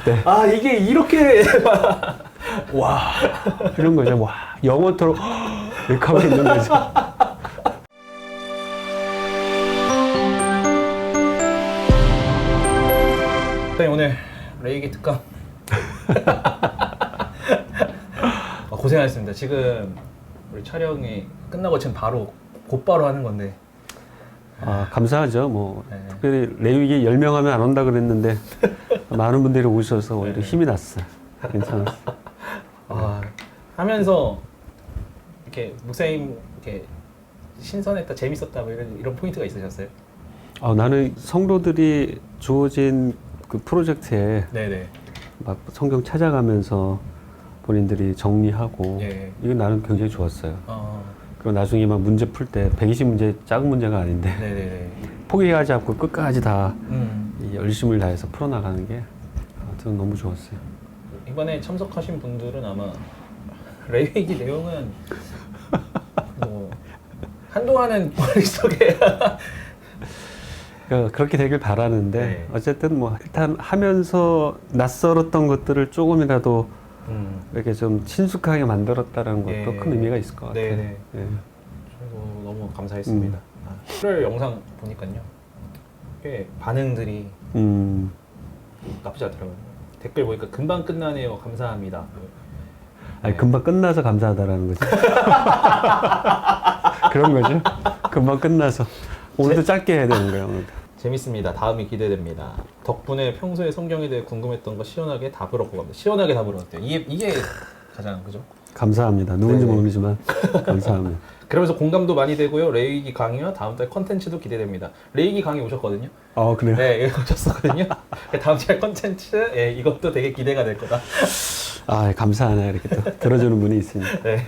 네. 아, 이게 이렇게 와 이런 거죠. 와 영원토록 이렇게 하고 있는 거죠. 네, 오늘 레이기 특강 고생하셨습니다. 지금 우리 촬영이 끝나고 지금 바로 곧바로 하는 건데 아 감사하죠. 뭐 네. 특별히 레이기 10명 하면 안 온다 그랬는데 많은 분들이 오셔서 오히려 힘이 났어요. 괜찮았어요. 하면서 이렇게 목사님 이렇게 신선했다, 재밌었다 뭐 이런 포인트가 있으셨어요? 나는 성도들이 주어진 그 프로젝트에 네네. 막 성경 찾아가면서 본인들이 정리하고 예. 이거 나는 굉장히 좋았어요. 그리고 나중에 막 문제 풀 때 120문제 작은 문제가 아닌데 네네네. 포기하지 않고 끝까지 다 이 열심을 다해서 풀어나가는 게 저는 너무 좋았어요. 이번에 참석하신 분들은 아마 레이기 내용은 뭐 한동안은 머릿속에 그러니까 그렇게 되길 바라는데 네. 어쨌든 뭐 일단 하면서 낯설었던 것들을 조금이라도 이렇게 좀 친숙하게 만들었다는 것도 예. 큰 의미가 있을 것 같아요. 네네. 예. 그리고 너무 감사했습니다. 출혈 영상 보니까요. 꽤 반응들이 나쁘지 않더라고요. 댓글 보니까 금방 끝나네요. 감사합니다. 아니 금방 끝나서 감사하다라는 거지. 그런 거죠. 금방 끝나서 오늘도 짧게 해야 되는 거예요. 오늘도. 재밌습니다. 다음이 기대됩니다. 덕분에 평소에 성경에 대해 궁금했던 거 시원하게 답을 얻고 갑니다. 시원하게 답을 얻었대요. 이게 가장 그죠? 감사합니다. 누군지 네네. 모르지만 감사합니다. 그러면서 공감도 많이 되고요. 레이기 강의와 다음 달 컨텐츠도 기대됩니다. 레이기 강의 오셨거든요. 그래요? 네, 이거 오셨었거든요. 다음 달 컨텐츠, 예, 이것도 되게 기대가 될 거다. 감사하네 이렇게 또 들어주는 분이 있으니까. 네.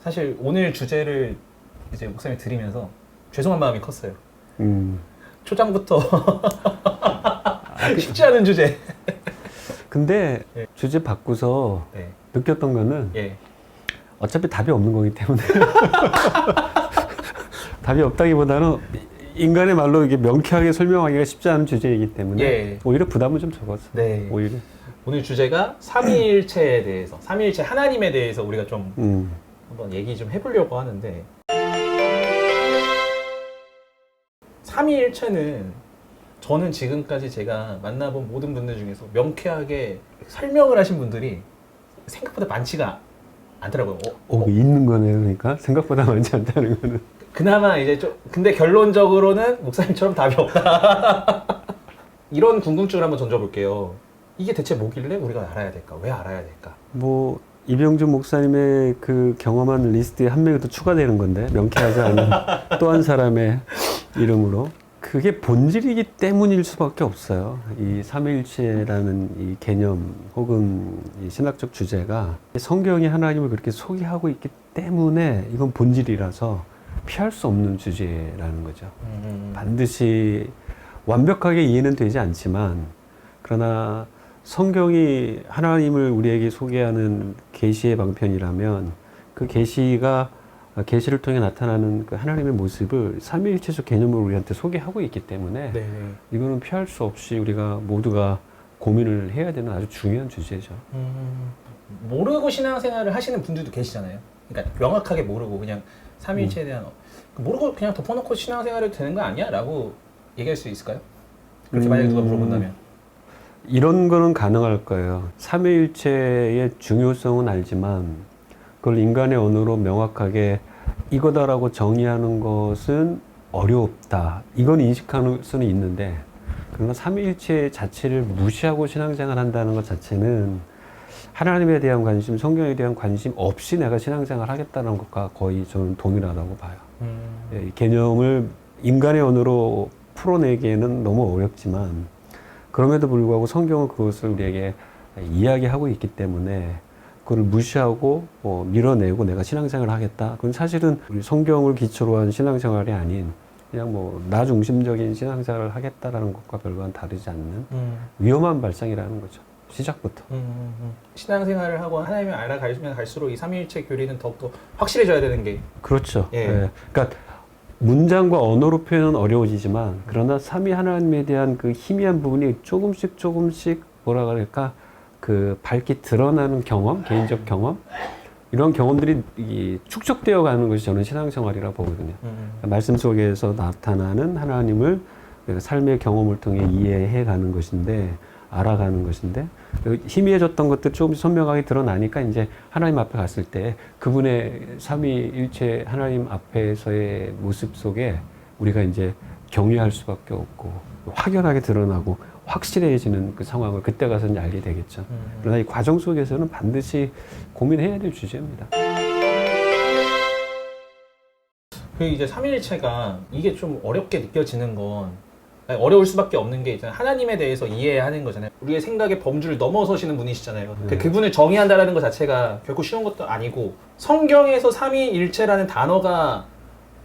사실 오늘 주제를 이제 목사님이 들으면서 죄송한 마음이 컸어요. 초장부터 쉽지 않은 주제. 근데 예. 주제 바꾸서 네. 느꼈던 거는 예. 어차피 답이 없는 거기 때문에 답이 없다기보다는 인간의 말로 이게 명쾌하게 설명하기가 쉽지 않은 주제이기 때문에 예. 오히려 부담은 좀 적었어. 네. 오히려. 오늘 주제가 삼위일체에 대해서, 삼위일체 하나님에 대해서 우리가 좀 한번 얘기 좀 해보려고 하는데, 삼위일체는 저는 지금까지 제가 만나본 모든 분들 중에서 명쾌하게 설명을 하신 분들이 생각보다 많지가 않더라고요. 있는 거네요. 그러니까 생각보다 많지 않다는 거는. 그나마 이제 좀, 근데 결론적으로는 목사님처럼 답이 없다. 이런 궁금증을 한번 던져볼게요. 이게 대체 뭐길래 우리가 알아야 될까? 왜 알아야 될까? 뭐 이병준 목사님의 그 경험한 리스트에 한 명이 더 추가되는 건데 명쾌하지 않은 또 한 사람의 이름으로 그게 본질이기 때문일 수밖에 없어요. 이 삼위일체라는 이 개념 혹은 이 신학적 주제가 성경이 하나님을 그렇게 소개하고 있기 때문에 이건 본질이라서 피할 수 없는 주제라는 거죠. 반드시 완벽하게 이해는 되지 않지만 그러나 성경이 하나님을 우리에게 소개하는 계시의 방편이라면 그 계시가 계시를 통해 나타나는 그 하나님의 모습을 삼위일체적 개념으로 우리한테 소개하고 있기 때문에 네. 이거는 피할 수 없이 우리가 모두가 고민을 해야 되는 아주 중요한 주제죠. 모르고 신앙생활을 하시는 분들도 계시잖아요. 그러니까 명확하게 모르고 그냥 삼위일체에 대한 모르고 그냥 덮어놓고 신앙생활해도 되는 거 아니야? 라고 얘기할 수 있을까요? 그렇게 만약에 누가 물어본다면. 이런 거는 가능할 거예요. 삼위일체의 중요성은 알지만 그걸 인간의 언어로 명확하게 이거다라고 정의하는 것은 어렵다. 이건 인식할 수는 있는데 그러나 삼위일체 자체를 무시하고 신앙생활 한다는 것 자체는 하나님에 대한 관심, 성경에 대한 관심 없이 내가 신앙생활 하겠다는 것과 거의 저는 동일하다고 봐요. 이 개념을 인간의 언어로 풀어내기에는 너무 어렵지만 그럼에도 불구하고 성경은 그것을 우리에게 이야기하고 있기 때문에 그걸 무시하고 밀어내고 내가 신앙생활을 하겠다. 그건 사실은 우리 성경을 기초로 한 신앙생활이 아닌 그냥 나 중심적인 신앙생활을 하겠다라는 것과 별반 다르지 않는 위험한 발상이라는 거죠. 시작부터. 신앙생활을 하고 하나님을 알아가면 갈수록 이 삼위일체 교리는 더욱더 확실해져야 되는 게. 그렇죠. 예. 예. 그러니까 문장과 언어로 표현은 어려워지지만 그러나 삼위 하나님에 대한 그 희미한 부분이 조금씩 뭐라 그럴까 그 밝게 드러나는 경험, 개인적 경험, 이런 경험들이 축적되어 가는 것이 저는 신앙생활이라 보거든요. 말씀 속에서 나타나는 하나님을 내가 삶의 경험을 통해 이해해 가는 것인데, 알아가는 것인데, 희미해졌던 것들이 조금 선명하게 드러나니까 이제 하나님 앞에 갔을 때 그분의 삼위일체 하나님 앞에서의 모습 속에 우리가 이제 경외할 수밖에 없고 확연하게 드러나고 확실해지는 그 상황을 그때 가서 이제 알게 되겠죠. 그러나 이 과정 속에서는 반드시 고민해야 될 주제입니다. 그 이제 삼위일체가 이게 좀 어렵게 느껴지는 건, 아니, 어려울 수밖에 없는 게 있잖아요. 하나님에 대해서 이해하는 거잖아요. 우리의 생각의 범주를 넘어서시는 분이시잖아요. 그분을 정의한다라는 것 자체가 결코 쉬운 것도 아니고, 성경에서 삼위일체라는 단어가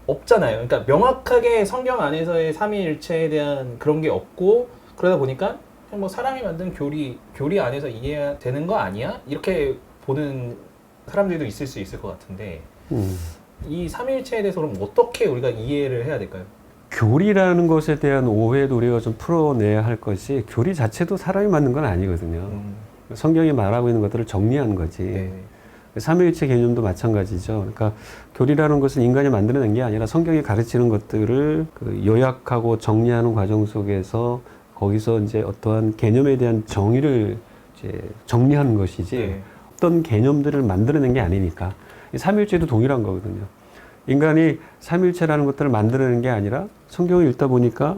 없잖아요. 그러니까 명확하게 성경 안에서의 삼위일체에 대한 그런 게 없고, 그러다 보니까 그냥 뭐 사람이 만든 교리 안에서 이해해야 되는 거 아니야? 이렇게 보는 사람들도 있을 수 있을 것 같은데, 이 삼위일체에 대해서 그럼 어떻게 우리가 이해를 해야 될까요? 교리라는 것에 대한 오해도 우리가 좀 풀어내야 할 것이, 교리 자체도 사람이 만든 건 아니거든요. 성경이 말하고 있는 것들을 정리한 거지. 네. 삼위일체 개념도 마찬가지죠. 그러니까 교리라는 것은 인간이 만들어낸 게 아니라 성경이 가르치는 것들을 그 요약하고 정리하는 과정 속에서 거기서 이제 어떠한 개념에 대한 정의를 이제 정리하는 것이지, 네. 어떤 개념들을 만들어낸 게 아니니까. 이 삼위일체도 동일한 거거든요. 인간이 삼위일체라는 것들을 만들어낸 게 아니라 성경을 읽다 보니까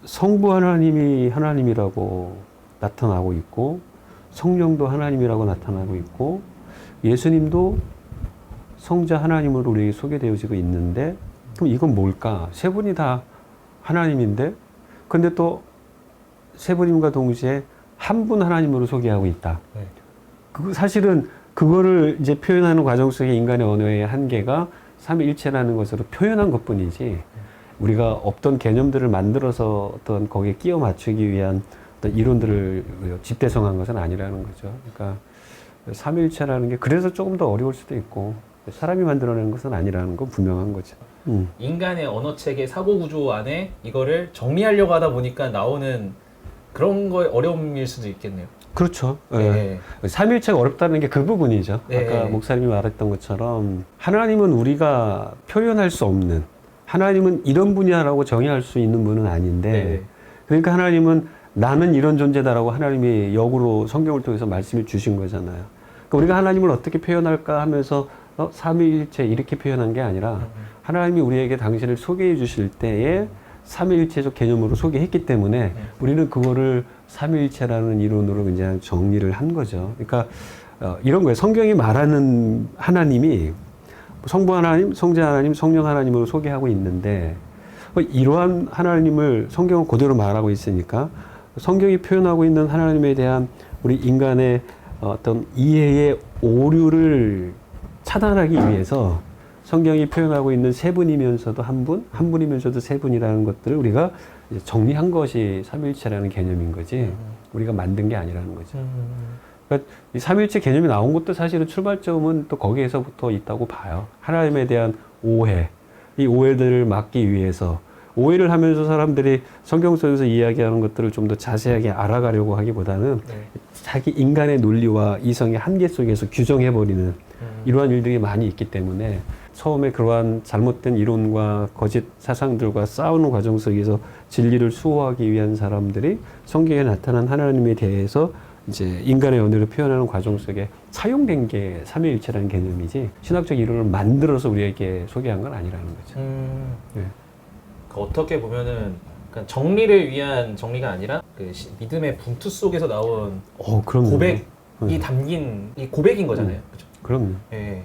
성부 하나님이 하나님이라고 나타나고 있고, 성령도 하나님이라고 나타나고 있고, 예수님도 성자 하나님으로 우리에게 소개되어지고 있는데, 그럼 이건 뭘까? 세 분이 다 하나님인데, 근데 또 세 분임과 동시에 한 분 하나님으로 소개하고 있다. 네. 사실은 그거를 이제 표현하는 과정 속에 인간의 언어의 한계가 삼위일체라는 것으로 표현한 것뿐이지, 우리가 없던 개념들을 만들어서 어떤 거기에 끼워 맞추기 위한 어떤 이론들을 집대성한 것은 아니라는 거죠. 그러니까 삼위일체라는 게 그래서 조금 더 어려울 수도 있고, 사람이 만들어낸 것은 아니라는 건 분명한 거죠. 인간의 언어체계 사고 구조 안에 이거를 정리하려고 하다 보니까 나오는 그런 거의 어려움일 수도 있겠네요. 그렇죠. 네. 삼위일체가 어렵다는 게 그 부분이죠. 네. 아까 목사님이 말했던 것처럼 하나님은 우리가 표현할 수 없는, 하나님은 이런 분이야라고 정의할 수 있는 분은 아닌데, 네. 그러니까 하나님은 나는 이런 존재다라고 하나님이 역으로 성경을 통해서 말씀을 주신 거잖아요. 그러니까 우리가 하나님을 어떻게 표현할까 하면서 삼위일체 이렇게 표현한 게 아니라, 하나님이 우리에게 당신을 소개해 주실 때에 삼위일체적 개념으로 소개했기 때문에 우리는 그거를 삼위일체라는 이론으로 그냥 정리를 한 거죠. 그러니까 이런 거예요. 성경이 말하는 하나님이 성부 하나님, 성자 하나님, 성령 하나님으로 소개하고 있는데, 이러한 하나님을 성경은 그대로 말하고 있으니까 성경이 표현하고 있는 하나님에 대한 우리 인간의 어떤 이해의 오류를 차단하기 위해서 성경이 표현하고 있는 세 분이면서도 한 분, 한 분이면서도 세 분이라는 것들을 우리가 이제 정리한 것이 삼위일체라는 개념인 거지, 우리가 만든 게 아니라는 거죠. 그러니까 이 삼위일체 개념이 나온 것도 사실은 출발점은 또 거기에서부터 있다고 봐요. 하나님에 대한 오해, 이 오해들을 막기 위해서, 오해를 하면서 사람들이 성경 속에서 이야기하는 것들을 좀 더 자세하게 알아가려고 하기보다는 자기 인간의 논리와 이성의 한계 속에서 규정해버리는 이러한 일들이 많이 있기 때문에, 처음에 그러한 잘못된 이론과 거짓 사상들과 싸우는 과정 속에서 진리를 수호하기 위한 사람들이 성경에 나타난 하나님에 대해서 이제 인간의 언어로 표현하는 과정 속에 사용된 게 삼위일체라는 개념이지, 신학적 이론을 만들어서 우리에게 소개한 건 아니라는 거죠. 네. 그 어떻게 보면은 그러니까 정리를 위한 정리가 아니라 그 믿음의 분투 속에서 나온 그럼요. 고백이 담긴 이 고백인 거잖아요. 그렇죠? 그럼요. 네.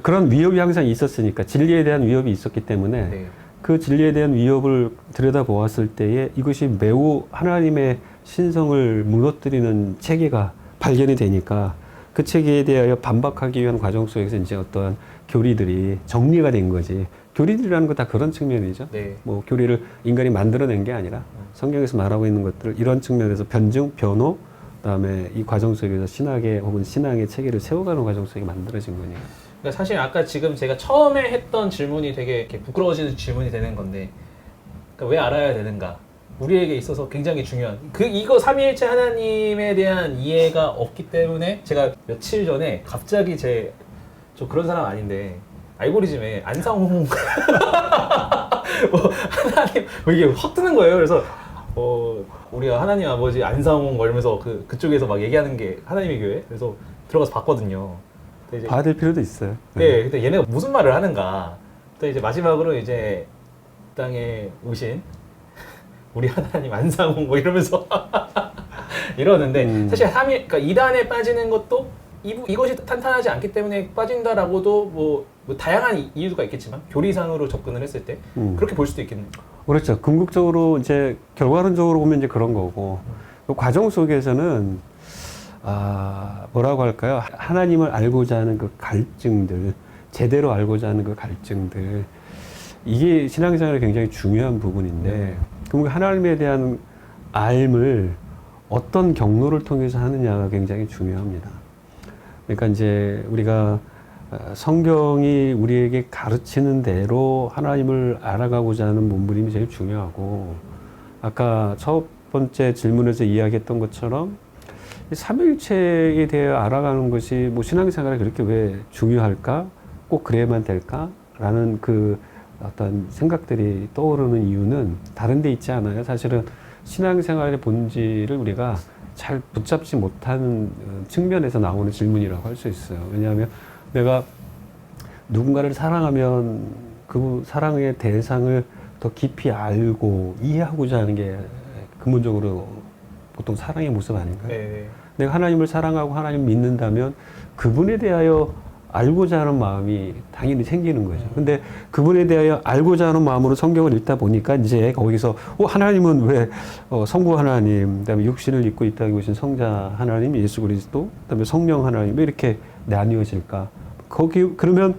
그런 위협이 항상 있었으니까, 진리에 대한 위협이 있었기 때문에 네. 그 진리에 대한 위협을 들여다보았을 때에 이것이 매우 하나님의 신성을 무너뜨리는 체계가 발견이 되니까, 그 체계에 대하여 반박하기 위한 과정 속에서 이제 어떠한 교리들이 정리가 된 거지. 교리들이라는 거 다 그런 측면이죠. 네. 뭐 교리를 인간이 만들어낸 게 아니라 성경에서 말하고 있는 것들을 이런 측면에서 변증, 변호, 그다음에 이 과정 속에서 신학의 혹은 신앙의 체계를 세워가는 과정 속에 만들어진 거니까. 그러니까 사실 아까 지금 제가 처음에 했던 질문이 되게 이렇게 부끄러워지는 질문이 되는 건데, 그러니까 왜 알아야 되는가? 우리에게 있어서 굉장히 중요한 이거 삼위일체 하나님에 대한 이해가 없기 때문에 제가 며칠 전에 갑자기 저 그런 사람 아닌데 알고리즘에 안상홍 뭐 하나님 뭐 이게 확 뜨는 거예요. 그래서 우리가 하나님 아버지 안상홍 이러면서 그쪽에서 막 얘기하는 게 하나님의 교회. 그래서 들어가서 봤거든요. 근데 이제 봐야 될 필요도 있어요. 네, 근데 얘네가 무슨 말을 하는가. 또 이제 마지막으로 이제 땅에 오신 우리 하나님 안상홍 뭐 이러면서 이러는데 사실 그러니까 이단에 빠지는 것도 이것이 탄탄하지 않기 때문에 빠진다라고도 뭐 다양한 이유가 있겠지만 교리상으로 접근을 했을 때 그렇게 볼 수도 있겠네요. 그렇죠. 궁극적으로 이제 결과론적으로 보면 이제 그런 거고 그 과정 속에서는 뭐라고 할까요? 하나님을 알고자 하는 그 갈증들, 제대로 알고자 하는 그 갈증들, 이게 신앙생활에 굉장히 중요한 부분인데 그럼 하나님에 대한 알을 어떤 경로를 통해서 하느냐가 굉장히 중요합니다. 그러니까 이제 우리가 성경이 우리에게 가르치는 대로 하나님을 알아가고자 하는 몸부림이 제일 중요하고, 아까 첫 번째 질문에서 이야기했던 것처럼 삼위일체에 대해 알아가는 것이 뭐 신앙생활에 그렇게 왜 중요할까? 꼭 그래야만 될까? 라는 그 어떤 생각들이 떠오르는 이유는 다른 데 있지 않아요. 사실은 신앙생활의 본질을 우리가 잘 붙잡지 못하는 측면에서 나오는 질문이라고 할 수 있어요. 왜냐하면 내가 누군가를 사랑하면 그 사랑의 대상을 더 깊이 알고 이해하고자 하는 게 근본적으로 보통 사랑의 모습 아닌가요? 네. 내가 하나님을 사랑하고 하나님 믿는다면 그분에 대하여 알고자 하는 마음이 당연히 생기는 거죠. 근데 그분에 대하여 알고자 하는 마음으로 성경을 읽다 보니까 이제 거기서 하나님은 왜 성부 하나님, 그다음에 육신을 입고 이 땅에 오신 성자 하나님 예수 그리스도, 그다음에 성령 하나님 왜 이렇게 나뉘어질까? 그러면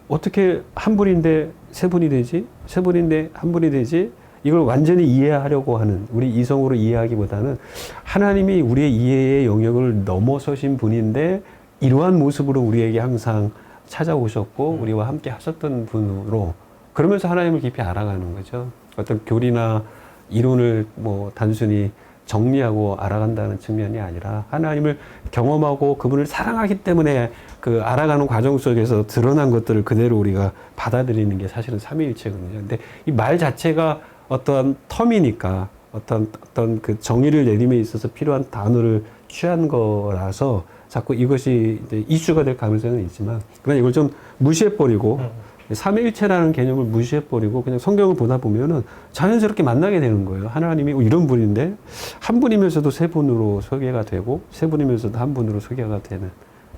어떻게 한 분인데 세 분이 되지? 세 분인데 한 분이 되지? 이걸 완전히 이해하려고 하는, 우리 이성으로 이해하기보다는 하나님이 우리의 이해의 영역을 넘어서신 분인데 이러한 모습으로 우리에게 항상 찾아오셨고 우리와 함께 하셨던 분으로, 그러면서 하나님을 깊이 알아가는 거죠. 어떤 교리나 이론을 뭐 단순히 정리하고 알아간다는 측면이 아니라 하나님을 경험하고 그분을 사랑하기 때문에 그 알아가는 과정 속에서 드러난 것들을 그대로 우리가 받아들이는 게 사실은 삼위일체거든요. 근데 이 말 자체가 어떤 텀이니까 어떤 그 정의를 내림에 있어서 필요한 단어를 취한 거라서 자꾸 이것이 이제 이슈가 될 가능성은 있지만, 그러나 이걸 좀 무시해버리고 삼위일체라는 개념을 무시해버리고 그냥 성경을 보다 보면은 자연스럽게 만나게 되는 거예요. 하나님이 이런 분인데 한 분이면서도 세 분으로 소개가 되고 세 분이면서도 한 분으로 소개가 되는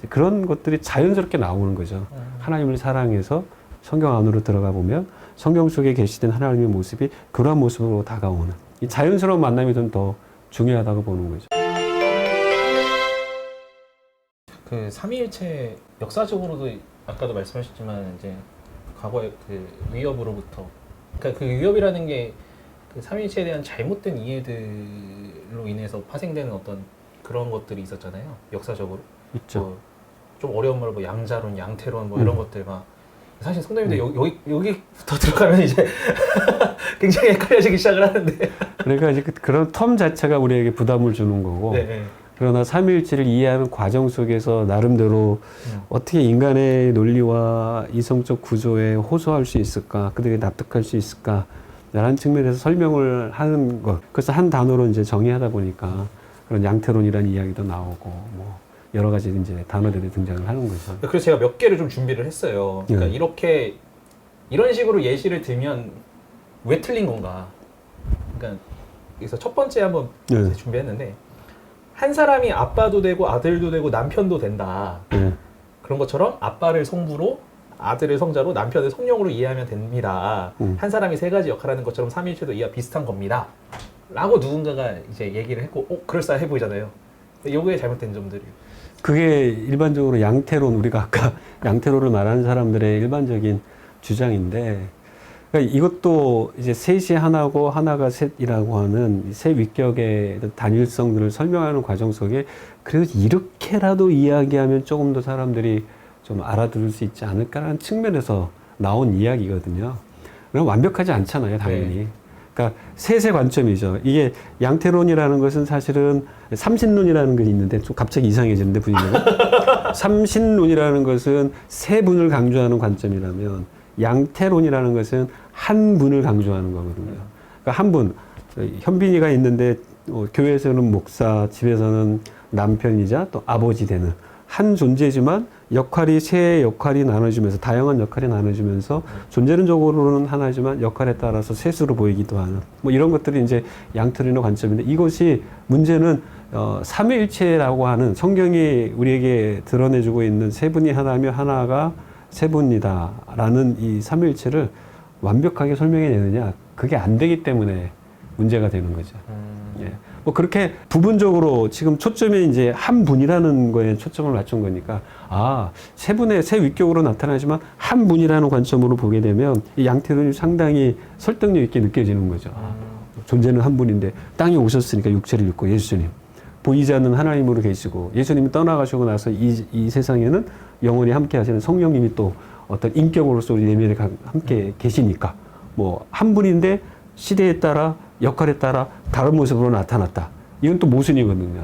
그런 것들이 자연스럽게 나오는 거죠. 하나님을 사랑해서 성경 안으로 들어가 보면 성경 속에 계시된 하나님의 모습이 그러한 모습으로 다가오는 이 자연스러운 만남이 좀 더 중요하다고 보는 거죠. 그 삼위일체 역사적으로도 아까도 말씀하셨지만 이제 과거의 그 위협으로부터, 그러니까 그 위협이라는 게 그 삼위일체에 대한 잘못된 이해들로 인해서 파생되는 어떤 그런 것들이 있었잖아요. 역사적으로. 있죠. 좀 어려운 말, 뭐 양자론, 양태론, 뭐 이런 것들 막 사실 성도님들 여기부터 들어가면 이제 굉장히 헷갈려지기 시작을 하는데. 그러니까 이제 그런 텀 자체가 우리에게 부담을 주는 거고. 네. 그러나 삼위일체를 이해하는 과정 속에서 나름대로 어떻게 인간의 논리와 이성적 구조에 호소할 수 있을까, 그들이 납득할 수 있을까, 라는 측면에서 설명을 하는 것. 그래서 한 단어로 이제 정의하다 보니까 그런 양태론이라는 이야기도 나오고, 뭐 여러 가지 이제 단어들이 등장을 하는 거죠. 그래서 제가 몇 개를 좀 준비를 했어요. 그러니까 이런 식으로 예시를 들면 왜 틀린 건가? 그러니까 그래서 첫 번째 한번 준비했는데, 한 사람이 아빠도 되고 아들도 되고 남편도 된다. 그런 것처럼 아빠를 성부로, 아들을 성자로, 남편을 성령으로 이해하면 됩니다. 한 사람이 세 가지 역할을 하는 것처럼 삼위일체도 이와 비슷한 겁니다. 라고 누군가가 이제 얘기를 했고, 그럴싸해 보이잖아요. 요거에 잘못된 점들이. 그게 일반적으로 양태론, 우리가 아까 양태론을 말하는 사람들의 일반적인 주장인데, 그러니까 이것도 이제 셋이 하나고 하나가 셋이라고 하는 세 위격의 단일성들을 설명하는 과정 속에 그래도 이렇게라도 이야기하면 조금 더 사람들이 좀 알아들을 수 있지 않을까라는 측면에서 나온 이야기거든요. 그럼 완벽하지 않잖아요, 당연히. 그러니까 셋의 관점이죠. 이게 양태론이라는 것은 사실은 삼신론이라는 게 있는데 좀 갑자기 이상해지는데 분위기가. 삼신론이라는 것은 세 분을 강조하는 관점이라면 양태론이라는 것은 한 분을 강조하는 거거든요. 그러니까 한 분, 현빈이가 있는데 교회에서는 목사, 집에서는 남편이자 또 아버지 되는 한 존재지만 역할이 세 역할이 나눠지면서 다양한 역할이 나눠지면서 존재는 적으로는 하나지만 역할에 따라서 셋으로 보이기도 하는 뭐 이런 것들이 이제 양태론의 관점인데 이것이 문제는 삼위일체라고 하는 성경이 우리에게 드러내주고 있는 세 분이 하나며 하나가 세 분이다라는 이 삼위일체를 완벽하게 설명해내느냐 그게 안 되기 때문에 문제가 되는 거죠. 예. 뭐 그렇게 부분적으로 지금 초점이 이제 한 분이라는 거에 초점을 맞춘 거니까 세 분의 세 위격으로 나타나지만 한 분이라는 관점으로 보게 되면 이 양태론이 상당히 설득력 있게 느껴지는 거죠. 존재는 한 분인데 땅에 오셨으니까 육체를 입고 예수님 보이지 않는 하나님으로 계시고 예수님이 떠나가시고 나서 이 세상에는 영원히 함께 하시는 성령님이 또 어떤 인격으로서 우리 내면에 함께 계시니까 뭐 한 분인데 시대에 따라 역할에 따라 다른 모습으로 나타났다. 이건 또 모순이거든요.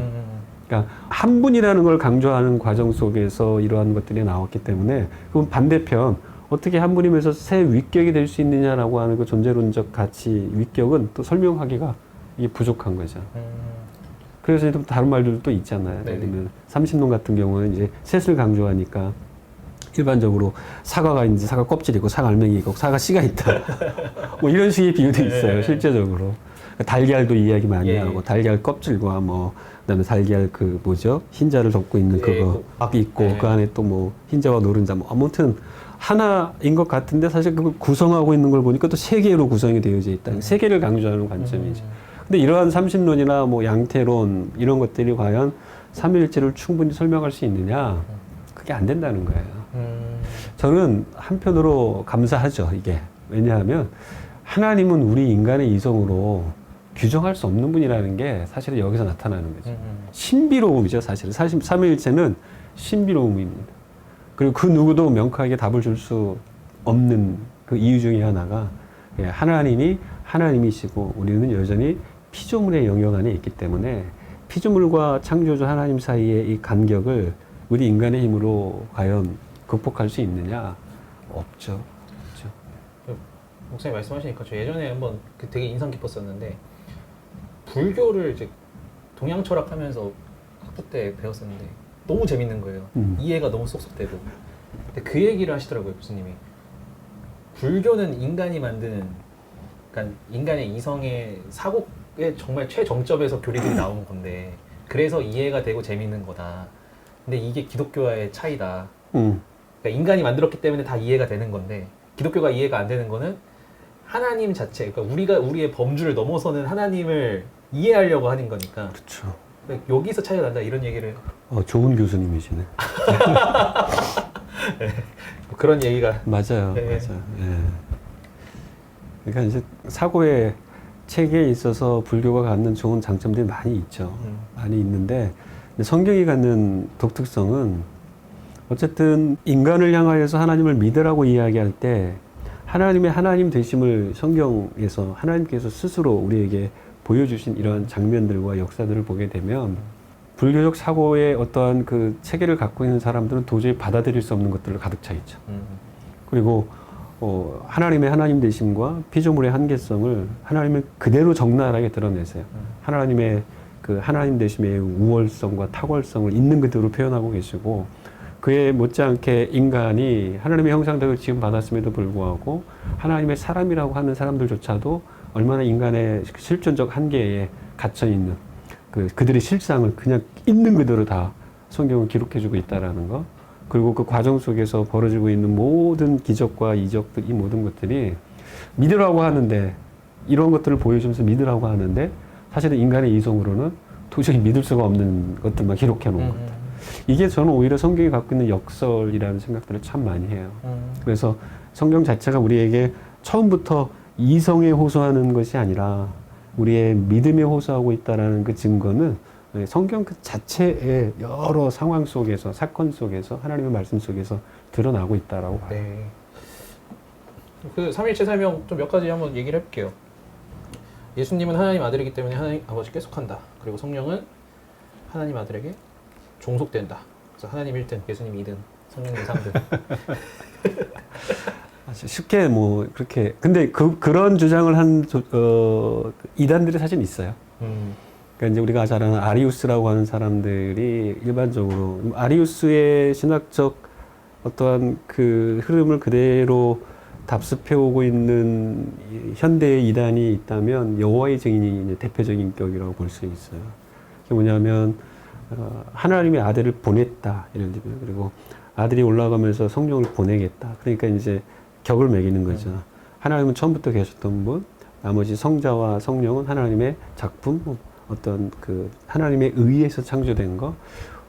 그러니까 한 분이라는 걸 강조하는 과정 속에서 이러한 것들이 나왔기 때문에 그럼 반대편 어떻게 한 분이면서 새 위격이 될 수 있느냐라고 하는 그 존재론적 가치 위격은 또 설명하기가 이게 부족한 거죠. 그래서 또 다른 말들도 또 있잖아요. 예를 들면 삼신론 같은 경우는 이제 셋을 강조하니까 일반적으로 사과가 있는데 사과 껍질이 있고 사과 알맹이 있고 사과 씨가 있다. 뭐 이런 식의 비유도 있어요. 실제적으로. 달걀도 이야기 많이 하고 달걀 껍질과 뭐 그다음에 달걀 그 뭐죠? 흰자를 덮고 있는 그거 앞이 있고 그 안에 또 뭐 흰자와 노른자 뭐 아무튼 하나인 것 같은데 사실 그걸 구성하고 있는 걸 보니까 또 세 개로 구성이 되어져 있다. 세 개를 강조하는 관점이죠. 근데 이러한 삼신론이나 뭐 양태론 이런 것들이 과연 삼위일체를 충분히 설명할 수 있느냐? 그게 안 된다는 거예요. 저는 한편으로 감사하죠, 이게. 왜냐하면 하나님은 우리 인간의 이성으로 규정할 수 없는 분이라는 게 사실은 여기서 나타나는 거죠. 신비로움이죠, 사실은. 사실 삼위일체는 신비로움입니다. 그리고 그 누구도 명확하게 답을 줄 수 없는 그 이유 중에 하나가 하나님이 하나님이시고 우리는 여전히 피조물의 영역 안에 있기 때문에 피조물과 창조주 하나님 사이의 이 간격을 우리 인간의 힘으로 과연 극복할 수 있느냐? 없죠. 없죠. 목사님 말씀하시니까 저 예전에 한번 되게 인상 깊었었는데 불교를 이제 동양 철학하면서 학부 때 배웠었는데 너무 재밌는 거예요. 이해가 너무 쏙쏙되고. 근데 그 얘기를 하시더라고요, 교수님이. 불교는 인간이 만드는, 그러니까 인간의 이성의 사고의 정말 최정점에서 교리들이 나오는 건데 그래서 이해가 되고 재밌는 거다. 근데 이게 기독교와의 차이다. 그러니까 인간이 만들었기 때문에 다 이해가 되는 건데 기독교가 이해가 안 되는 거는 하나님 자체, 그러니까 우리가 우리의 범주를 넘어서는 하나님을 이해하려고 하는 거니까. 그렇죠. 그러니까 여기서 차이가 난다 이런 얘기를. 좋은 교수님이시네. 네. 그런 얘기가 맞아요. 네. 맞아요. 네. 그러니까 이제 사고의 체계에 있어서 불교가 갖는 좋은 장점들이 많이 있죠. 많이 있는데 성경이 갖는 독특성은 어쨌든 인간을 향하여서 하나님을 믿으라고 이야기할 때 하나님의 하나님 되심을 성경에서 하나님께서 스스로 우리에게 보여주신 이러한 장면들과 역사들을 보게 되면 불교적 사고의 어떠한 그 체계를 갖고 있는 사람들은 도저히 받아들일 수 없는 것들을 가득 차 있죠. 그리고 하나님의 하나님 되심과 피조물의 한계성을 하나님은 그대로 적나라하게 드러내세요. 하나님의 그 하나님 되심의 우월성과 탁월성을 있는 그대로 표현하고 계시고 그에 못지않게 인간이 하나님의 형상대로 지금 받았음에도 불구하고 하나님의 사람이라고 하는 사람들조차도 얼마나 인간의 실존적 한계에 갇혀 있는 그들의 실상을 그냥 있는 그대로 다 성경은 기록해주고 있다라는 거. 그리고 그 과정 속에서 벌어지고 있는 모든 기적과 이적들, 이 모든 것들이 믿으라고 하는데 이런 것들을 보여주면서 믿으라고 하는데 사실은 인간의 이성으로는 도저히 믿을 수가 없는 것들만 기록해 놓은 것들. 이게 저는 오히려 성경이 갖고 있는 역설이라는 생각들을 참 많이 해요. 그래서 성경 자체가 우리에게 처음부터 이성에 호소하는 것이 아니라 우리의 믿음에 호소하고 있다는 그 증거는 성경 그 자체의 여러 상황 속에서, 사건 속에서, 하나님의 말씀 속에서 드러나고 있다라고 봐요. 네. 그 삼일체 설명 좀 몇 가지 한번 얘기를 해볼게요. 예수님은 하나님 아들이기 때문에 하나님 아버지께 속한다. 그리고 성령은 하나님 아들에게 종속된다. 그래서 하나님 1등, 예수님 2등, 성령님 3등. 쉽게 뭐 그렇게 근데 그런 주장을 한 이단들이 사실 있어요. 그러니까 이제 우리가 잘 아는 아리우스라고 하는 사람들이 일반적으로 아리우스의 신학적 어떠한 그 흐름을 그대로 답습해오고 있는 현대의 이단이 있다면 여호와의 증인이 이제 대표적인 인격이라고 볼 수 있어요. 그게 뭐냐면 하나님의 아들을 보냈다, 예를 들면. 그리고 아들이 올라가면서 성령을 보내겠다. 그러니까 이제 격을 매기는 거죠. 하나님은 처음부터 계셨던 분, 나머지 성자와 성령은 하나님의 작품, 어떤 그 하나님의 의에서 창조된 거,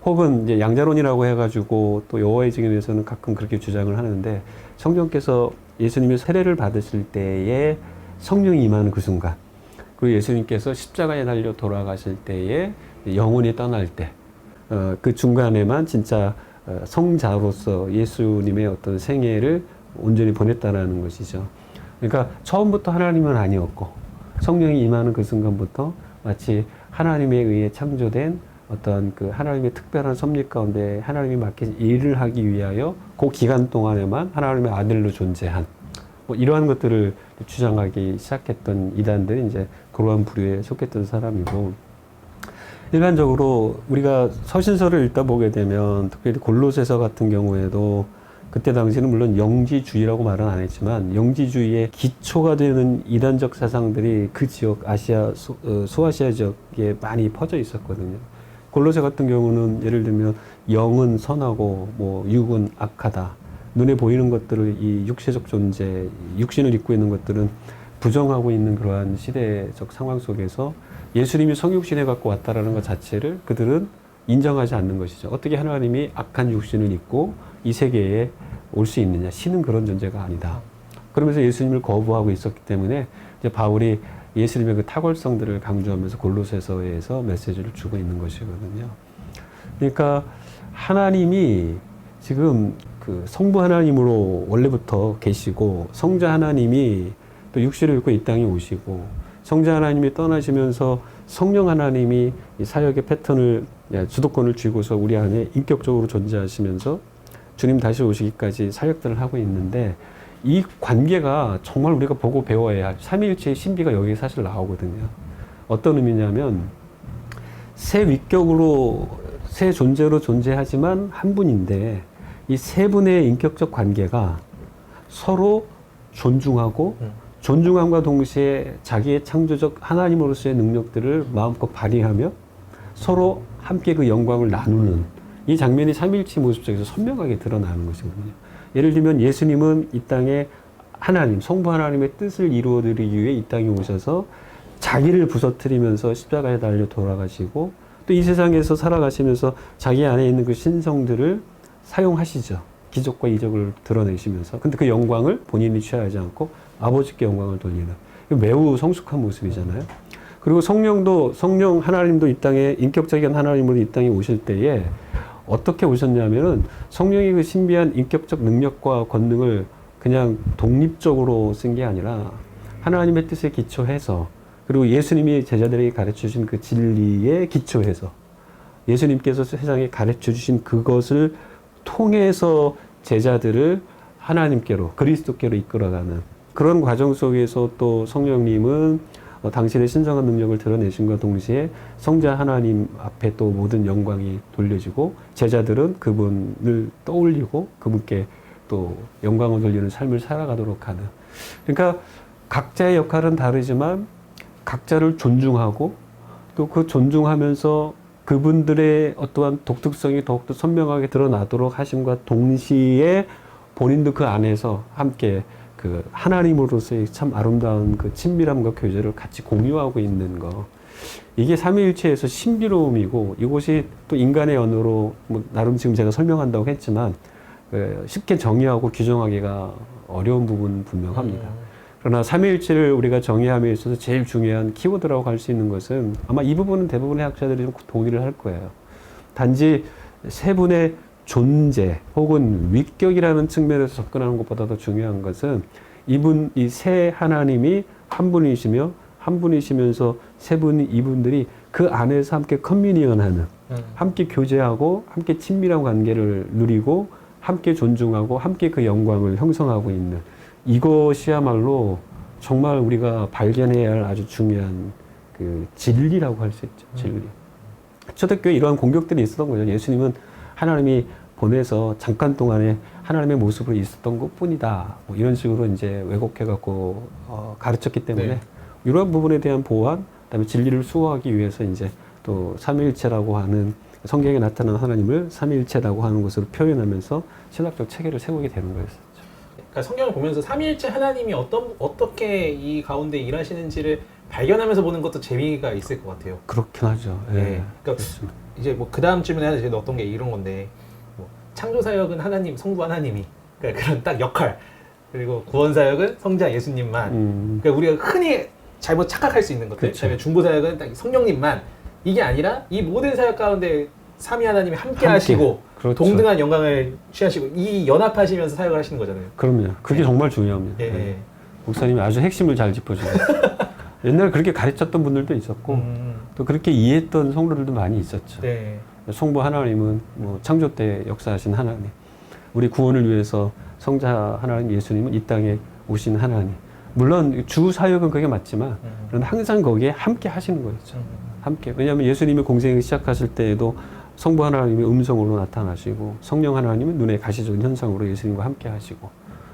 혹은 이제 양자론이라고 해가지고 또 여호와의 증인에서는 가끔 그렇게 주장을 하는데, 성령께서 예수님이 세례를 받으실 때에 성령이 임하는 그 순간, 그리고 예수님께서 십자가에 달려 돌아가실 때에 영혼이 떠날 때, 그 중간에만 진짜 성자로서 예수님의 어떤 생애를 온전히 보냈다라는 것이죠. 그러니까 처음부터 하나님은 아니었고 성령이 임하는 그 순간부터 마치 하나님에 의해 창조된 어떤 그 하나님의 특별한 섭리 가운데 하나님이 맡긴 일을 하기 위하여 그 기간 동안에만 하나님의 아들로 존재한 뭐 이러한 것들을 주장하기 시작했던 이단들이 이제 그러한 부류에 속했던 사람이고, 일반적으로 우리가 서신서를 읽다 보게 되면 특별히 골로새서 같은 경우에도 그때 당시는 물론 영지주의라고 말은 안 했지만 영지주의의 기초가 되는 이단적 사상들이 그 지역 아시아 소아시아 지역에 많이 퍼져 있었거든요. 골로새 같은 경우는 예를 들면 영은 선하고 뭐 육은 악하다. 눈에 보이는 것들을 이 육체적 존재, 육신을 입고 있는 것들은 부정하고 있는 그러한 시대적 상황 속에서 예수님이 성육신에 갖고 왔다라는 것 자체를 그들은 인정하지 않는 것이죠. 어떻게 하나님이 악한 육신을 입고 이 세계에 올 수 있느냐. 신은 그런 존재가 아니다. 그러면서 예수님을 거부하고 있었기 때문에 이제 바울이 예수님의 그 탁월성들을 강조하면서 골로새서에서 메시지를 주고 있는 것이거든요. 그러니까 하나님이 지금 그 성부 하나님으로 원래부터 계시고 성자 하나님이 또 육신을 입고 이 땅에 오시고 성자 하나님이 떠나시면서 성령 하나님이 이 사역의 패턴을 주도권을 쥐고서 우리 안에 인격적으로 존재하시면서 주님 다시 오시기까지 사역들을 하고 있는데, 이 관계가 정말 우리가 보고 배워야 할 삼위일체의 신비가 여기 사실 나오거든요. 어떤 의미냐면 세 위격으로 세 존재로 존재하지만 한 분인데 이 세 분의 인격적 관계가 서로 존중하고 존중함과 동시에 자기의 창조적 하나님으로서의 능력들을 마음껏 발휘하며 서로 함께 그 영광을 나누는 이 장면이 삼위일체 모습 속에서 선명하게 드러나는 것이거든요. 예를 들면 예수님은 이 땅에 하나님, 성부 하나님의 뜻을 이루어드리기 위해 이 땅에 오셔서 자기를 부서뜨리면서 십자가에 달려 돌아가시고 또 이 세상에서 살아가시면서 자기 안에 있는 그 신성들을 사용하시죠. 기적과 이적을 드러내시면서. 근데 그 영광을 본인이 취하지 않고 아버지께 영광을 돌리는. 매우 성숙한 모습이잖아요. 그리고 성령 하나님도 이 땅에 인격적인 하나님으로 이 땅에 오실 때에 어떻게 오셨냐면은 성령의 그 신비한 인격적 능력과 권능을 그냥 독립적으로 쓴 게 아니라 하나님의 뜻에 기초해서, 그리고 예수님이 제자들에게 가르쳐 주신 그 진리에 기초해서 예수님께서 세상에 가르쳐 주신 그것을 통해서 제자들을 하나님께로, 그리스도께로 이끌어가는 그런 과정 속에서 또 성령님은 당신의 신성한 능력을 드러내신과 동시에 성자 하나님 앞에 또 모든 영광이 돌려지고 제자들은 그분을 떠올리고 그분께 또 영광을 돌리는 삶을 살아가도록 하는. 그러니까 각자의 역할은 다르지만 각자를 존중하고 또 그 존중하면서 그분들의 어떠한 독특성이 더욱더 선명하게 드러나도록 하심과 동시에 본인도 그 안에서 함께 그 하나님으로서의 참 아름다운 그 친밀함과 교제를 같이 공유하고 있는 거. 이게 삼위일체에서 신비로움이고, 이것이 또 인간의 언어로 뭐 나름 지금 제가 설명한다고 했지만 쉽게 정의하고 규정하기가 어려운 부분은 분명합니다. 그러나 삼위일체를 우리가 정의함에 있어서 제일 중요한 키워드라고 할 수 있는 것은 아마 이 부분은 대부분의 학자들이 좀 동의를 할 거예요. 단지 세 분의 존재 혹은 위격이라는 측면에서 접근하는 것보다 더 중요한 것은 이 세 하나님이 한 분이시며 한 분이시면서 세 분, 이분들이 그 안에서 함께 커뮤니언하는, 함께 교제하고, 함께 친밀한 관계를 누리고, 함께 존중하고, 함께 그 영광을 형성하고 있는 이것이야말로 정말 우리가 발견해야 할 아주 중요한 그 진리라고 할 수 있죠. 진리. 초대교회 이러한 공격들이 있었던 거죠. 예수님은 하나님이 보내서 잠깐 동안에 하나님의 모습으로 있었던 것 뿐이다. 뭐 이런 식으로 이제 왜곡해갖고 가르쳤기 때문에 네. 이러한 부분에 대한 보완, 그다음에 진리를 수호하기 위해서 이제 또 삼위일체라고 하는 성경에 나타난 하나님을 삼위일체라고 하는 것으로 표현하면서 신학적 체계를 세우게 되는 거였었죠. 그러니까 성경을 보면서 삼위일체 하나님이 어떻게 이 가운데 일하시는지를 발견하면서 보는 것도 재미가 있을 것 같아요. 그렇긴 하죠. 예. 네. 그러니까 이제 뭐 그 다음 질문에 하나 넣었던 게 이런 건데, 뭐 창조 사역은 하나님, 성부 하나님이, 그러니까 그런 딱 역할, 그리고 구원 사역은 성자 예수님만. 그러니까 우리가 흔히 잘못 착각할 수 있는 것들. 그다음에 중보 사역은 딱 성령님만. 이게 아니라 이 모든 사역 가운데 삼위 하나님이 함께 하시고 그렇죠. 동등한 영광을 취하시고 이 연합하시면서 사역을 하시는 거잖아요. 그럼요. 그게 네. 정말 중요합니다. 네. 네. 목사님이 아주 핵심을 잘 짚어주셨어요. 옛날에 그렇게 가르쳤던 분들도 있었고 또 그렇게 이해했던 성도들도 많이 있었죠. 네. 성부 하나님은 뭐 창조 때 역사하신 하나님, 우리 구원을 위해서 성자 하나님 예수님은 이 땅에 오신 하나님. 물론 주 사역은 그게 맞지만 그런데 항상 거기에 함께 하시는 거였죠. 함께. 왜냐하면 예수님이 공생을 시작하실 때에도 성부 하나님이 음성으로 나타나시고 성령 하나님은 눈에 가시적인 현상으로 예수님과 함께 하시고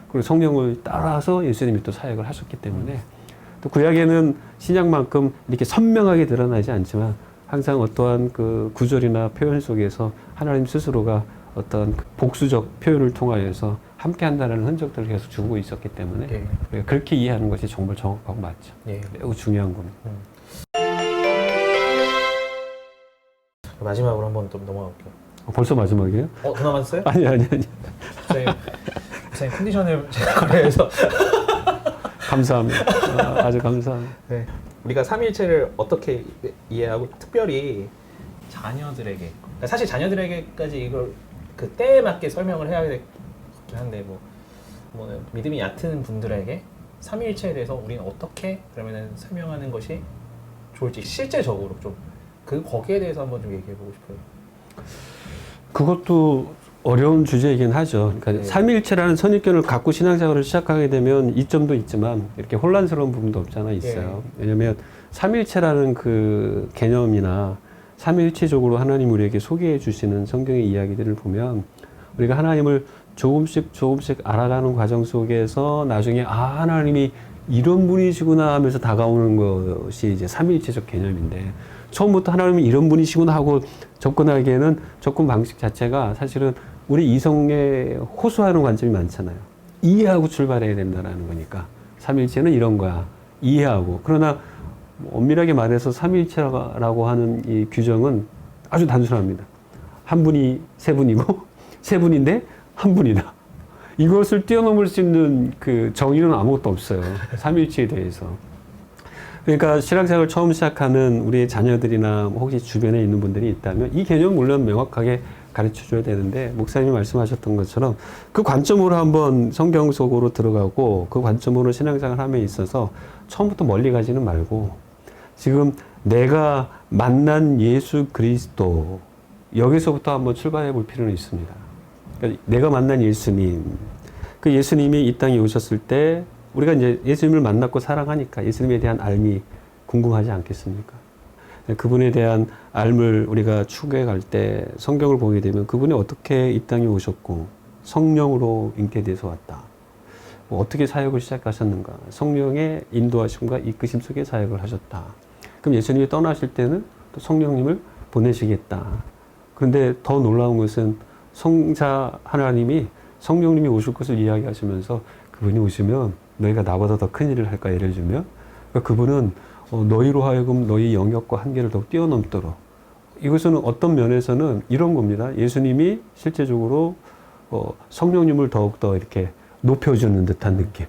그리고 성령을 따라서 예수님이 또 사역을 하셨기 때문에 또 구약에는 신약만큼 이렇게 선명하게 드러나지 않지만 항상 어떠한 그 구절이나 표현 속에서 하나님 스스로가 어떤 복수적 표현을 통하여서 함께 한다는 흔적들을 계속 주고 있었기 때문에 네. 우리가 그렇게 이해하는 것이 정말 정확하고 맞죠. 네. 매우 중요한 겁니다. 마지막으로 한번 좀 넘어가 볼게요. 벌써 마지막이에요? 더 남았어요? 아니. 선생님 컨디션을 제가 고려해서 감사합니다. 아주 감사합니다. 네. 우리가 삼위일체를 어떻게 이해하고 특별히 자녀들에게, 그러니까 사실 자녀들에게까지 이걸 그 때에 맞게 설명을 해야 될 것 같긴 한데 뭐 믿음이 얕은 분들에게 삼위일체에 대해서 우리는 어떻게 그러면은 설명하는 것이 좋을지 실제적으로 좀 거기에 대해서 한번 좀 얘기해 보고 싶어요. 그것도 어려운 주제이긴 하죠. 그러니까 네. 삼위일체라는 선입견을 갖고 신앙생활을 시작하게 되면 이점도 있지만 이렇게 혼란스러운 부분도 없잖아 있어요. 왜냐하면 삼위일체라는 그 개념이나 삼위일체적으로 하나님 우리에게 소개해 주시는 성경의 이야기들을 보면 우리가 하나님을 조금씩 알아가는 과정 속에서 나중에 하나님이 이런 분이시구나 하면서 다가오는 것이 이제 삼위일체적 개념인데 처음부터 하나님이 이런 분이시구나 하고 접근하기에는 접근 방식 자체가 사실은 우리 이성에 호소하는 관점이 많잖아요. 이해하고 출발해야 된다는 거니까 삼위일체는 이런 거야. 이해하고. 그러나 엄밀하게 말해서 삼위일체라고 하는 이 규정은 아주 단순합니다. 한 분이 세 분이고 세 분인데 한 분이다. 이것을 뛰어넘을 수 있는 그 정의는 아무것도 없어요. 삼위일체에 대해서. 그러니까 신앙생활을 처음 시작하는 우리 자녀들이나 혹시 주변에 있는 분들이 있다면 이 개념 물론 명확하게 가르쳐 줘야 되는데 목사님이 말씀하셨던 것처럼 그 관점으로 한번 성경 속으로 들어가고 그 관점으로 신앙생활을 함에 있어서 처음부터 멀리 가지는 말고 지금 내가 만난 예수 그리스도 여기서부터 한번 출발해 볼 필요는 있습니다. 그러니까 내가 만난 예수님, 그 예수님이 이 땅에 오셨을 때 우리가 이제 예수님을 만났고 사랑하니까 예수님에 대한 알미 궁금하지 않겠습니까? 그분에 대한 알을 우리가 추구해 갈 때 성경을 보게 되면 그분이 어떻게 이 땅에 오셨고 성령으로 잉태돼서 왔다. 어떻게 사역을 시작하셨는가. 성령의 인도하심과 이끄심 속에 사역을 하셨다. 그럼 예수님이 떠나실 때는 또 성령님을 보내시겠다. 그런데 더 놀라운 것은 성자 하나님이 성령님이 오실 것을 이야기하시면서 그분이 오시면 너희가 나보다 더 큰 일을 할까 예를 들면 그러니까 그분은 너희로 하여금 너희 영역과 한계를 더 뛰어넘도록 이것은 어떤 면에서는 이런 겁니다. 예수님이 실제적으로 성령님을 더욱더 이렇게 높여주는 듯한 느낌.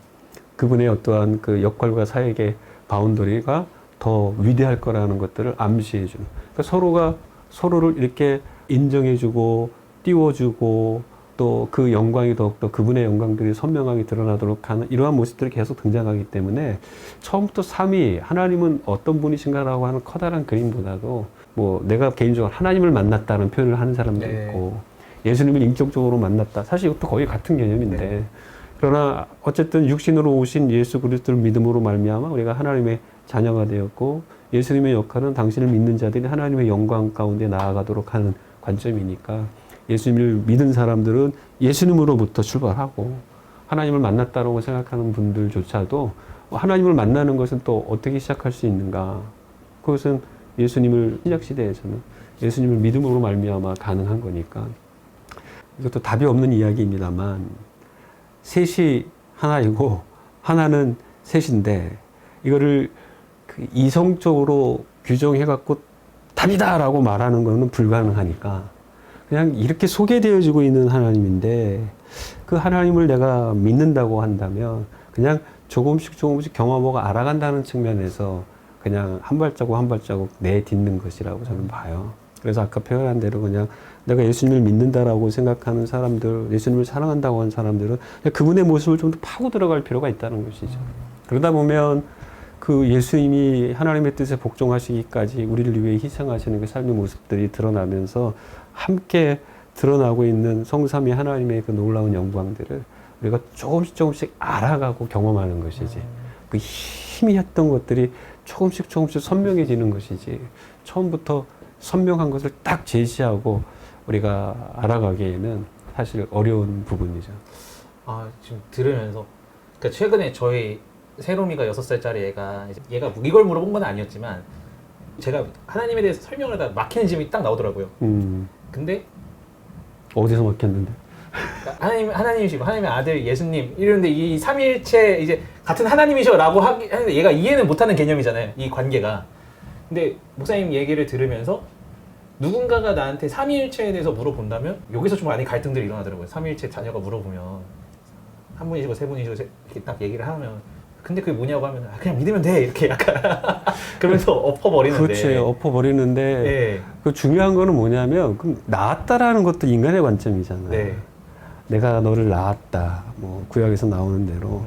그분의 어떠한 그 역할과 사역의 바운더리가 더 위대할 거라는 것들을 암시해주는. 그러니까 서로가 서로를 이렇게 인정해주고 띄워주고 또 그 영광이 더욱더 그분의 영광들이 선명하게 드러나도록 하는 이러한 모습들이 계속 등장하기 때문에 처음부터 삼위 하나님은 어떤 분이신가라고 하는 커다란 그림보다도 뭐 내가 개인적으로 하나님을 만났다는 표현을 하는 사람도 네. 있고 예수님을 인격적으로 만났다. 사실 이것도 거의 같은 개념인데 네. 그러나 어쨌든 육신으로 오신 예수 그리스도를 믿음으로 말미암아 우리가 하나님의 자녀가 되었고 예수님의 역할은 당신을 믿는 자들이 하나님의 영광 가운데 나아가도록 하는 관점이니까 예수님을 믿은 사람들은 예수님으로부터 출발하고 하나님을 만났다고 생각하는 분들조차도 하나님을 만나는 것은 또 어떻게 시작할 수 있는가? 그것은 예수님을 신약 시대에서는 예수님을 믿음으로 말미암아 가능한 거니까 이것도 답이 없는 이야기입니다만 셋이 하나이고 하나는 셋인데 이거를 그 이성적으로 규정해갖고 답이다라고 말하는 것은 불가능하니까 그냥 이렇게 소개되어지고 있는 하나님인데 그 하나님을 내가 믿는다고 한다면 그냥 조금씩 경험하고 알아간다는 측면에서 그냥 한 발자국 한 발자국 내딛는 것이라고 저는 봐요. 그래서 아까 표현한 대로 그냥 내가 예수님을 믿는다라고 생각하는 사람들, 예수님을 사랑한다고 하는 사람들은 그분의 모습을 좀 더 파고 들어갈 필요가 있다는 것이죠. 그러다 보면 그 예수님이 하나님의 뜻에 복종하시기까지 우리를 위해 희생하시는 그 삶의 모습들이 드러나면서 함께 드러나고 있는 성삼위 하나님의 그 놀라운 영광들을 우리가 조금씩 알아가고 경험하는 것이지. 그 희미했던 것들이 조금씩 선명해지는 것이지. 처음부터 선명한 것을 딱 제시하고 우리가 알아가기에는 사실 어려운 부분이죠. 아, 지금 들으면서 그러니까 최근에 저희 세롬이가 6살짜리 얘가 이걸 물어본 건 아니었지만 제가 하나님에 대해서 설명을 하다 막히는 질문이 딱 나오더라고요. 근데 어디서 막혔는데? 하나님이시고 하나님의 아들 예수님 이러는데 이 삼위일체 이제 같은 하나님이셔라고 하는데 얘가 이해는 못하는 개념이잖아요. 이 관계가. 근데 목사님 얘기를 들으면서 누군가가 나한테 삼위일체에 대해서 물어본다면 여기서 좀 많이 갈등들이 일어나더라고요. 삼위일체 자녀가 물어보면 한 분이시고 세 분이시고 이렇게 딱 얘기를 하면 근데 그게 뭐냐고 하면 그냥 믿으면 돼 이렇게 약간 그러면서 엎어버리는데 그렇죠. 엎어버리는데 네. 그 중요한 거는 뭐냐면 그럼 낳았다라는 것도 인간의 관점이잖아요. 네. 내가 너를 낳았다. 뭐 구약에서 나오는 대로.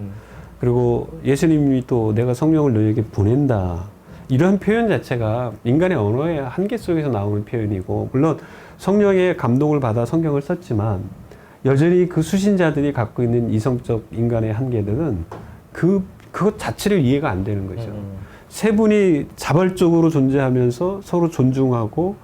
그리고 예수님이 또 내가 성령을 너에게 보낸다. 이런 표현 자체가 인간의 언어의 한계 속에서 나오는 표현이고 물론 성령의 감동을 받아 성경을 썼지만 여전히 그 수신자들이 갖고 있는 이성적 인간의 한계들은 그것 자체를 이해가 안 되는 거죠. 세 분이 자발적으로 존재하면서 서로 존중하고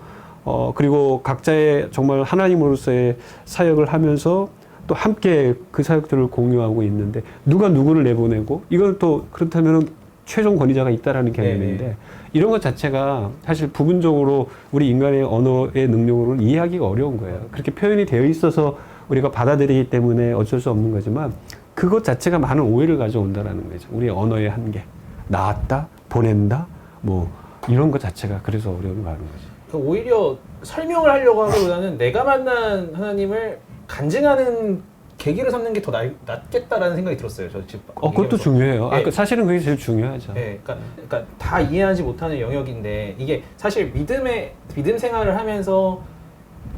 그리고 각자의 정말 하나님으로서의 사역을 하면서 또 함께 그 사역들을 공유하고 있는데 누가 누구를 내보내고 이건 또 그렇다면 최종 권위자가 있다라는 개념인데 네네. 이런 것 자체가 사실 부분적으로 우리 인간의 언어의 능력으로 이해하기가 어려운 거예요. 그렇게 표현이 되어 있어서 우리가 받아들이기 때문에 어쩔 수 없는 거지만 그것 자체가 많은 오해를 가져온다라는 거죠. 우리 언어의 한계. 낳았다, 보낸다, 뭐 이런 것 자체가 그래서 어려움이 많은 거죠. 오히려 설명을 하려고 하기보다는 내가 만난 하나님을 간증하는 계기를 삼는 게 더 낫겠다라는 생각이 들었어요. 저 지금. 그것도 중요해요. 네. 사실은 그게 제일 중요하죠. 네, 그러니까 다 이해하지 못하는 영역인데 이게 사실 믿음 생활을 하면서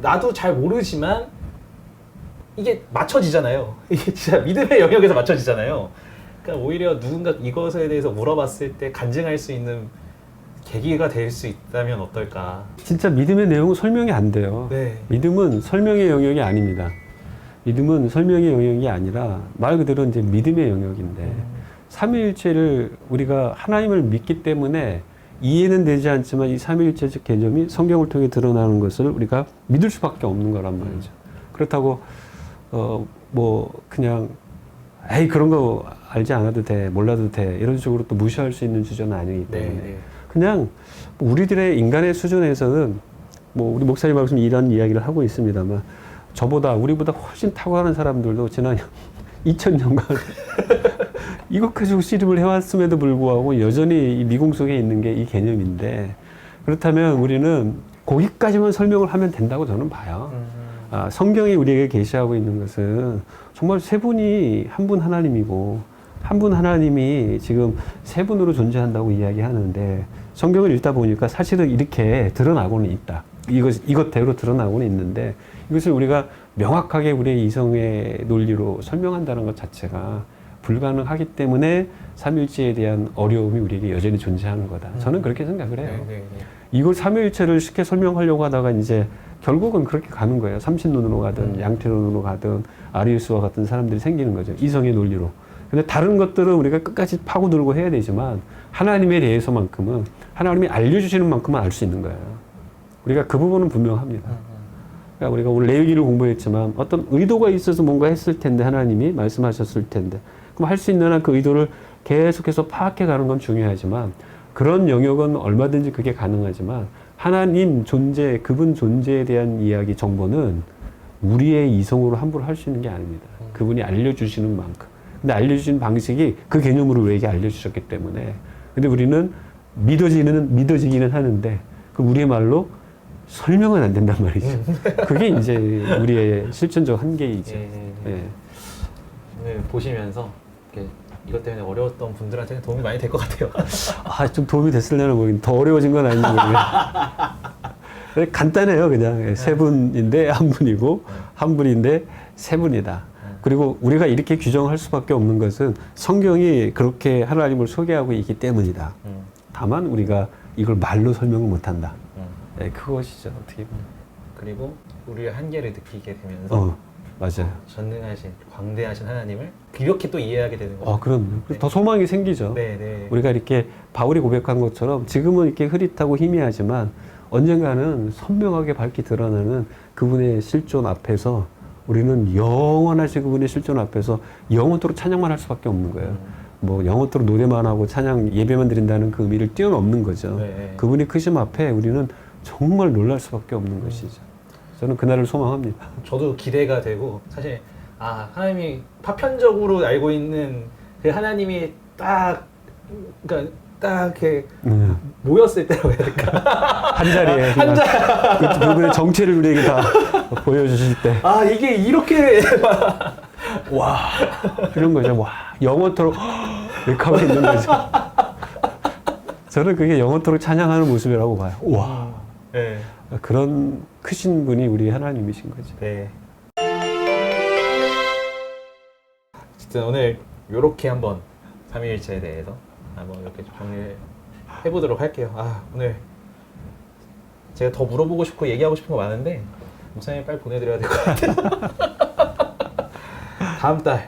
나도 잘 모르지만 이게 맞춰지잖아요. 이게 진짜 믿음의 영역에서 맞춰지잖아요. 그러니까 오히려 누군가 이것에 대해서 물어봤을 때 간증할 수 있는 계기가 될 수 있다면 어떨까. 진짜 믿음의 내용은 설명이 안 돼요. 네. 믿음은 설명의 영역이 아닙니다. 믿음은 설명의 영역이 아니라 말 그대로 이제 믿음의 영역인데 삼위일체를 우리가 하나님을 믿기 때문에 이해는 되지 않지만 이 삼위일체적 개념이 성경을 통해 드러나는 것을 우리가 믿을 수밖에 없는 거란 말이죠. 그렇다고 뭐 그냥 에이 그런 거 알지 않아도 돼 몰라도 돼 이런 식으로 또 무시할 수 있는 주제는 아니기 때문에 네. 그냥 우리들의 인간의 수준에서는 뭐 우리 목사님 말씀 이런 이야기를 하고 있습니다만 우리보다 훨씬 탁월한 사람들도 지난 2000년간 이것 가지고 씨름을 해왔음에도 불구하고 여전히 이 미궁 속에 있는 게 이 개념인데 그렇다면 우리는 거기까지만 설명을 하면 된다고 저는 봐요. 성경이 우리에게 계시하고 있는 것은 정말 세 분이 한 분 하나님이고 한 분 하나님이 지금 세 분으로 존재한다고 이야기하는데 성경을 읽다 보니까 사실은 이렇게 드러나고는 있다. 이것대로 드러나고는 있는데 이것을 우리가 명확하게 우리의 이성의 논리로 설명한다는 것 자체가 불가능하기 때문에 삼위일체에 대한 어려움이 우리에게 여전히 존재하는 거다. 저는 그렇게 생각을 해요. 네. 이걸 삼위일체를 쉽게 설명하려고 하다가 이제 결국은 그렇게 가는 거예요. 삼신론으로 가든 양태론으로 가든 아리우스와 같은 사람들이 생기는 거죠. 이성의 논리로. 근데 다른 것들은 우리가 끝까지 파고들고 해야 되지만 하나님에 대해서만큼은 하나님이 알려주시는 만큼은 알 수 있는 거예요. 우리가 그 부분은 분명합니다. 그러니까 우리가 오늘 레위기를 공부했지만 어떤 의도가 있어서 뭔가 했을 텐데 하나님이 말씀하셨을 텐데 그럼 할 수 있는 한 그 의도를 계속해서 파악해 가는 건 중요하지만 그런 영역은 얼마든지 그게 가능하지만 하나님 존재, 그분 존재에 대한 이야기, 정보는 우리의 이성으로 함부로 할 수 있는 게 아닙니다. 그분이 알려주시는 만큼. 근데 알려주신 방식이 그 개념으로 우리에게 알려주셨기 때문에. 근데 우리는 믿어지기는 하는데 그 우리의 말로 설명은 안 된단 말이죠. 그게 이제 우리의 실천적 한계이죠. 예. 오늘 보시면서 이렇게 이것 때문에 어려웠던 분들한테는 도움이 많이 될 것 같아요. 아, 좀 도움이 됐을려나 모르겠는데 더 어려워진 건 아닌지 모르겠어요. 간단해요. 그냥 세 분인데 한 분이고 한 분인데 세 분이다. 그리고 우리가 이렇게 규정할 수밖에 없는 것은 성경이 그렇게 하나님을 소개하고 있기 때문이다. 다만 우리가 이걸 말로 설명을 못한다. 네, 그것이죠. 어떻게 보면. 그리고 우리의 한계를 느끼게 되면서 맞아요. 전능하신, 광대하신 하나님을 이렇게 또 이해하게 되는 거죠. 그럼 더 소망이 생기죠. 네. 우리가 이렇게 바울이 고백한 것처럼 지금은 이렇게 흐릿하고 희미하지만 언젠가는 선명하게 밝게 드러나는 그분의 실존 앞에서 우리는 영원하신 그분의 실존 앞에서 영원토록 찬양만 할 수밖에 없는 거예요. 뭐 영원토록 노래만 하고 찬양 예배만 드린다는 그 의미를 뛰어넘는 거죠. 네. 그분의 크심 앞에 우리는 정말 놀랄 수밖에 없는 것이죠. 저는 그날을 소망합니다. 저도 기대가 되고 사실 하나님이 파편적으로 알고 있는 그 하나님이 딱 이렇게 모였을 때라고 해야 될까? 한 자리에 그분의 정체를 우리에게 다 보여주실 때 이게 이렇게 와 이런 거죠. 와 영원토록 이렇게 하고 있는 거죠. 저는 그게 영원토록 찬양하는 모습이라고 봐요. 와 네. 그런 크신 분이 우리 하나님이신 거죠. 네. 어쨌든 오늘 이렇게 한번 삼위일체에 대해서 한번 이렇게 정리를 해보도록 할게요. 오늘 제가 더 물어보고 싶고 얘기하고 싶은 거 많은데 목사님 빨리 보내드려야 될 것 같아요.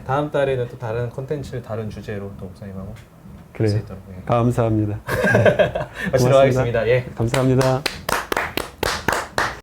다음 달에는 또 다른 콘텐츠를 다른 주제로 또 목사님하고 할 수 그래요. 있도록 감사합니다. 마치도록 하겠습니다. 예. 감사합니다.